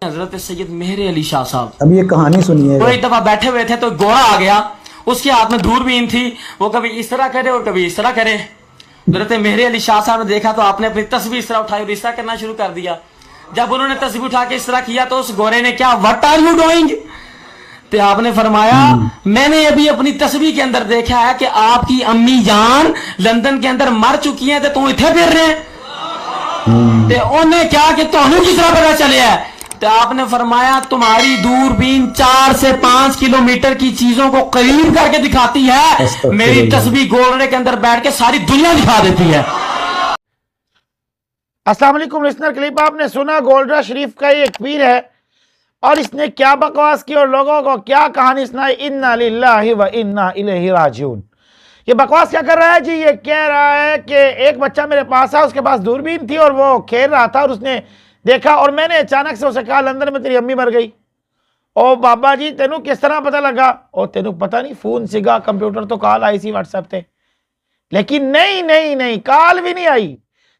حضرت سید مہر علی شاہ صاحب اب یہ کہانی سنیے. وہ ایک دفعہ بیٹھے ہوئے تھے تو گھوڑا آ گیا، اس کے ہاتھ میں دوربین تھی، وہ کبھی اس طرح کرے اور کبھی اس طرح کرے. حضرت مہر علی شاہ صاحب نے دیکھا تو آپ نے اپنی تسبیح اس طرح اٹھائی اور اس طرح کرنا شروع کر دیا. جب انہوں نے تسبیح اٹھا کے اس طرح کیا تو اس گھوڑے نے کیا وٹ آر یو ڈوئنگ، تو آپ نے فرمایا میں نے ابھی اپنی تسبیح کے اندر دیکھا ہے کہ آپ کی امی جان لندن کے اندر مر چکی ہیں تو اتنے پھر رہے ہیں، انہیں کیا کہ تمہیں کس طرح پتا چلے ہے. تو آپ نے فرمایا تمہاری دوربین 4 سے 5 کلومیٹر کی چیزوں کو قریب کر کے دکھاتی ہے، میری تسبیح گھوڑے کے اندر بیٹھ کے ساری دنیا دکھا دیتی ہے. السلام علیکم لسنر کلپ آپ نے سنا گولڈرا شریف کا یہ ایک پیر ہے اور اس نے کیا بکواس کی اور لوگوں کو کیا کہانی سنائی. انا للہ و انا الیہ راجعون. یہ بکواس کیا کر رہا ہے جی؟ یہ کہہ رہا ہے کہ ایک بچہ میرے پاس ہے، اس کے پاس دوربین تھی اور وہ کھیل رہا تھا اور اس نے دیکھا اور میں نے اچانک سے اسے کہا لندن میں تیری امی مر گئی. او بابا جی تینوں کس طرح پتہ لگا؟ او تینوں پتہ نہیں، فون سگا کمپیوٹر تو کال آئی سی واٹس ایپ تے، لیکن نہیں کال بھی نہیں آئی.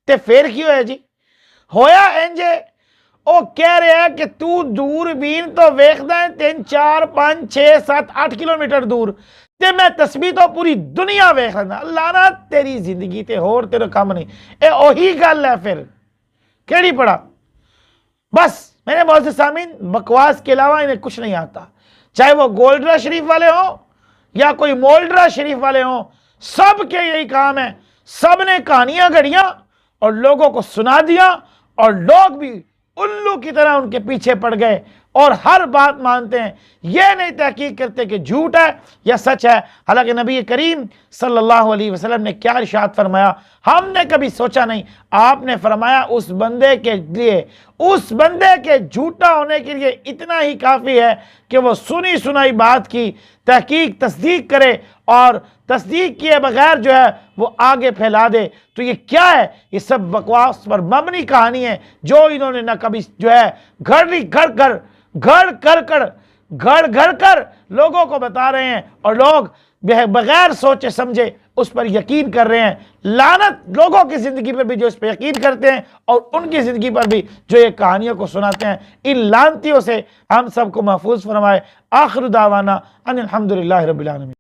تے پھر کیوں ہے جی؟ ہویا انجے او کہہ رہے ہیں کہ تو دوربین تو ویکھدا ہے 3 4 5 6 7 8 کلومیٹر دور تے میں تسبیح تو پوری دنیا ویکھ لینا. اللہ نا تیری زندگی تے ہور تیرے کام نہیں. اے اوہی گل ہے پھر کیڑی پڑا. بس میرے معزز سامعین، بکواس کے علاوہ انہیں کچھ نہیں آتا، چاہے وہ گولڈرا شریف والے ہوں یا کوئی مولڈرا شریف والے ہوں، سب کے یہی کام ہے. سب نے کہانیاں گھڑیاں اور لوگوں کو سنا دیا اور لوگ بھی الو کی طرح ان کے پیچھے پڑ گئے اور ہر بات مانتے ہیں. یہ نہیں تحقیق کرتے کہ جھوٹ ہے یا سچ ہے. حالانکہ نبی کریم صلی اللہ علیہ وسلم نے کیا ارشاد فرمایا ہم نے کبھی سوچا نہیں. آپ نے فرمایا اس بندے کے لیے، اس بندے کے جھوٹا ہونے کے لیے اتنا ہی کافی ہے کہ وہ سنی سنائی بات کی تحقیق تصدیق کرے اور تصدیق کیے بغیر جو ہے وہ آگے پھیلا دے. تو یہ کیا ہے؟ یہ سب بکواس پر مبنی کہانی ہے جو انہوں نے نہ کبھی جو ہے گھڑ کر لوگوں کو بتا رہے ہیں اور لوگ بغیر سوچے سمجھے اس پر یقین کر رہے ہیں. لعنت لوگوں کی زندگی پر بھی جو اس پر یقین کرتے ہیں اور ان کی زندگی پر بھی جو یہ کہانیوں کو سناتے ہیں. ان لعنتیوں سے ہم سب کو محفوظ فرمائے. آخر دعوانا ان الحمدللہ رب العالمین.